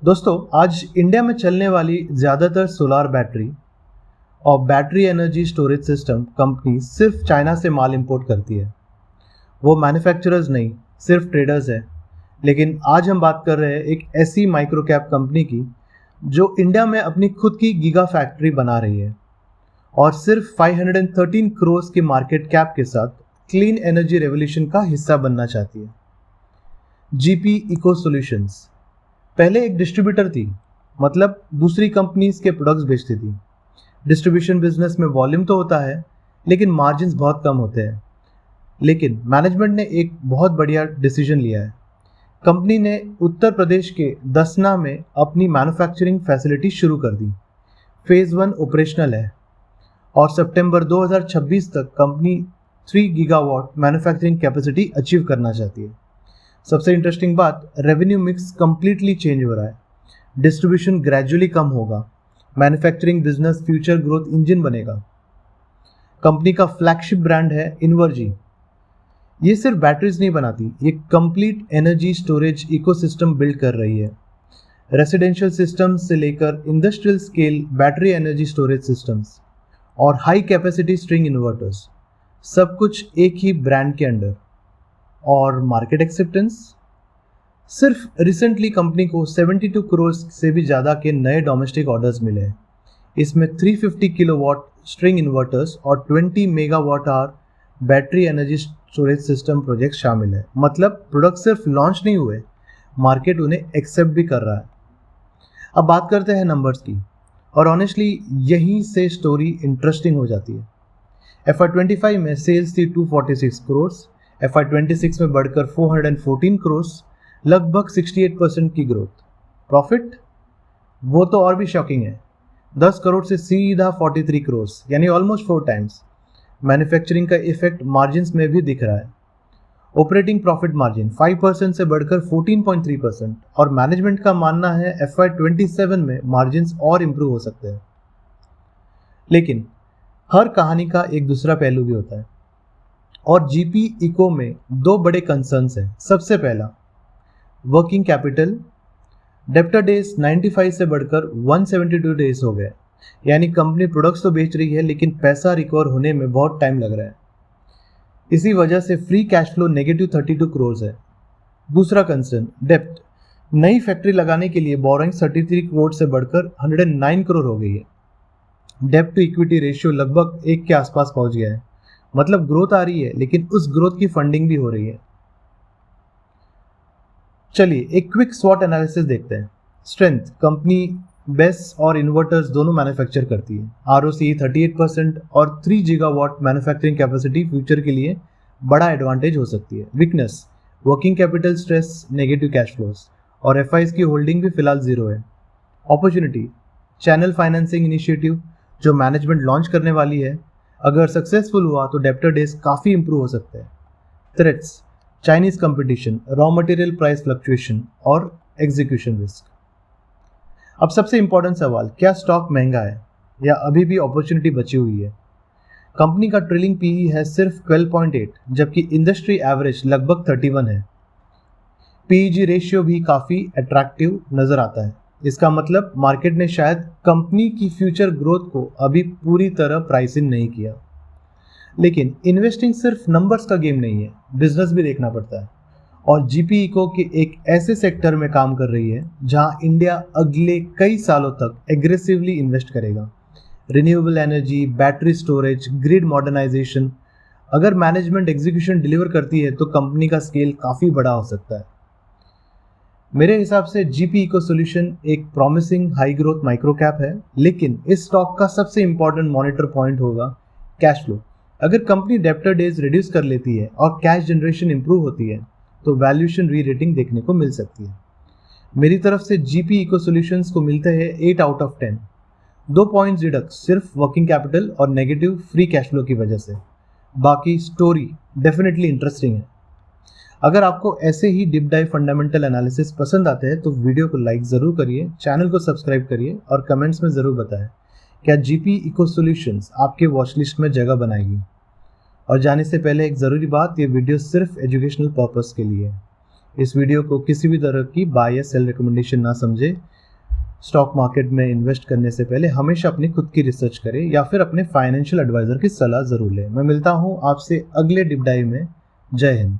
दोस्तों, आज इंडिया में चलने वाली ज़्यादातर सोलार बैटरी और battery energy storage system company सिर्फ चाइना से माल इंपोर्ट करती है। वो मैन्युफैक्चरर्स नहीं, सिर्फ ट्रेडर्स है। लेकिन आज हम बात कर रहे हैं एक ऐसी माइक्रो कैप कंपनी की जो इंडिया में अपनी खुद की गीगा फैक्ट्री बना रही है और सिर्फ 513 करोड़ की मार्केट कैप के साथ क्लीन एनर्जी रेवोल्यूशन का हिस्सा बनना चाहती है। जीपी इको सॉल्यूशंस पहले एक डिस्ट्रीब्यूटर थी, मतलब दूसरी कंपनीज के प्रोडक्ट्स बेचती थी। डिस्ट्रीब्यूशन बिजनेस में वॉल्यूम तो होता है, लेकिन मार्जिन्स बहुत कम होते हैं। लेकिन मैनेजमेंट ने एक बहुत बढ़िया डिसीजन लिया है। कंपनी ने उत्तर प्रदेश के दसना में अपनी मैन्युफैक्चरिंग फैसिलिटी शुरू कर दी। फेज 1 ऑपरेशनल है और सितंबर 2026 तक company 3 gigawatt manufacturing capacity achieve करना चाहती है। सबसे इंटरेस्टिंग बात, रेवेन्यू मिक्स कंप्लीटली चेंज हो रहा है। डिस्ट्रीब्यूशन ग्रेजुअली कम होगा, manufacturing business future growth engine बनेगा। कंपनी का फ्लैगशिप ब्रांड है इन्वर्जी। ये सिर्फ बैटरीज नहीं बनाती, ये complete energy storage ecosystem build कर रही है। रेसिडेंशियल सिस्टम्स से लेकर industrial scale battery energy storage systems और हाई कैपेसिटी स्ट्रिंग इन्वर्टर्स, सब कुछ एक ही ब्रांड के अंडर। और मार्केट एक्सेप्टेंस, सिर्फ रिसेंटली कंपनी को 72 करोड़ से भी ज़्यादा के नए डोमेस्टिक ऑर्डर्स मिले हैं। इसमें 350 किलोवाट स्ट्रिंग इन्वर्टर्स और 20 megawatt our battery energy storage system project शामिल है। मतलब प्रोडक्ट सिर्फ लॉन्च नहीं हुए, मार्केट उन्हें एक्सेप्ट भी कर रहा है। अब बात करते हैं नंबर्स की, और ऑनेस्टली यहीं से स्टोरी इंटरेस्टिंग हो जाती है। FY25 में सेल्स थी 246 करोड़, FY26 में बढ़कर 414 करोड़, लगभग 68% की ग्रोथ। प्रॉफिट, वो तो और भी शॉकिंग है, 10 करोड़ से सीधा 43 करोड़, यानी ऑलमोस्ट 4 टाइम्स। मैन्युफैक्चरिंग का इफेक्ट मार्जिन्स में भी दिख रहा है। ऑपरेटिंग प्रॉफिट मार्जिन 5% से बढ़कर 14.3%, और मैनेजमेंट का मानना है FY27 में मार्जिन्स और इंप्रूव हो सकते हैं। लेकिन हर कहानी का एक दूसरा पहलू भी होता है, और जीपी इको में 2 बड़े कंसर्न्स हैं। सबसे पहला, वर्किंग कैपिटल। डेप्टर डेज 95 से बढ़कर 172 डेज हो गए, यानी कंपनी प्रोडक्ट्स तो बेच रही है लेकिन पैसा रिकवर होने में बहुत टाइम लग रहा है। इसी वजह से free cash flow negative 32 crore है। दूसरा कंसर्न, डेप्ट। नई फैक्ट्री लगाने के लिए बोरोइंग 33 करोड़ से बढ़कर 109 करोड़ हो गई है। डेप्ट टू इक्विटी रेशियो लगभग 1 के आसपास पहुंच गया है। मतलब ग्रोथ आ रही है, लेकिन उस ग्रोथ की फंडिंग भी हो रही है। चलिए एक क्विक स्वॉट एनालिसिस देखते हैं। स्ट्रेंथ, कंपनी बेस और इन्वर्टर्स दोनों मैन्युफैक्चर करती है। ROCE 38% और 3 गीगावाट मैन्युफैक्चरिंग कैपेसिटी फ्यूचर के लिए बड़ा एडवांटेज हो सकती है। Weakness, working capital stress, negative cash flows, और FIs की होल्डिंग भी फिलहाल 0 है। अपॉर्चुनिटी, चैनल फाइनेंसिंग इनिशिएटिव जो मैनेजमेंट लॉन्च करने वाली है, अगर सक्सेसफुल हुआ तो डेप्टर डेज काफ़ी इंप्रूव हो सकते हैं। Threats, Chinese competition, raw material price fluctuation और एग्जीक्यूशन रिस्क। अब सबसे इंपॉर्टेंट सवाल, क्या स्टॉक महंगा है या अभी भी अपॉर्चुनिटी बची हुई है? कंपनी का ट्रेलिंग PE है सिर्फ 12.8, जबकि इंडस्ट्री एवरेज लगभग 31 है। PEG रेशियो भी काफ़ी अट्रैक्टिव नज़र आता है। इसका मतलब मार्केट ने शायद कंपनी की फ्यूचर ग्रोथ को अभी पूरी तरह प्राइस इन नहीं किया। लेकिन इन्वेस्टिंग सिर्फ नंबर्स का गेम नहीं है, बिजनेस भी देखना पड़ता है। और जीपी इको के एक ऐसे सेक्टर में काम कर रही है जहां इंडिया अगले कई सालों तक एग्रेसिवली इन्वेस्ट करेगा। Renewable energy, battery storage, grid modernisation. अगर मैनेजमेंट एग्जीक्यूशन डिलीवर करती है तो कंपनी का स्केल काफ़ी बड़ा हो सकता है। मेरे हिसाब से जीपी इको सॉल्यूशन एक promising high growth micro cap है, लेकिन इस स्टॉक का सबसे इंपॉर्टेंट मॉनिटर पॉइंट होगा कैश फ्लो। अगर कंपनी डेप्टर डेज रिड्यूस कर लेती है और कैश जनरेशन इंप्रूव होती है तो वैल्यूएशन री रेटिंग देखने को मिल सकती है। मेरी तरफ से जीपी इको सॉल्यूशंस को मिलते हैं 8 आउट ऑफ 10। 2 पॉइंट्स डिडक्ट सिर्फ वर्किंग कैपिटल और नेगेटिव फ्री कैश फ्लो की वजह से। बाकी स्टोरी डेफिनेटली इंटरेस्टिंग है। अगर आपको ऐसे ही डीप डाइव फंडामेंटल एनालिसिस पसंद आते हैं तो वीडियो को लाइक ज़रूर करिए, चैनल को सब्सक्राइब करिए और कमेंट्स में ज़रूर बताएं क्या जीपी इको सॉल्यूशंस आपके वॉच लिस्ट में जगह बनाएगी। और जाने से पहले एक ज़रूरी बात, ये वीडियो सिर्फ एजुकेशनल पर्पस के लिए है। इस वीडियो को किसी भी तरह की बाय या सेल रिकमेंडेशन ना समझे। स्टॉक मार्केट में इन्वेस्ट करने से पहले हमेशा अपनी खुद की रिसर्च करें या फिर अपने फाइनेंशियल एडवाइजर की सलाह ज़रूर लें। मैं मिलता हूँ आपसे अगले डीप डाइव में। जय हिंद।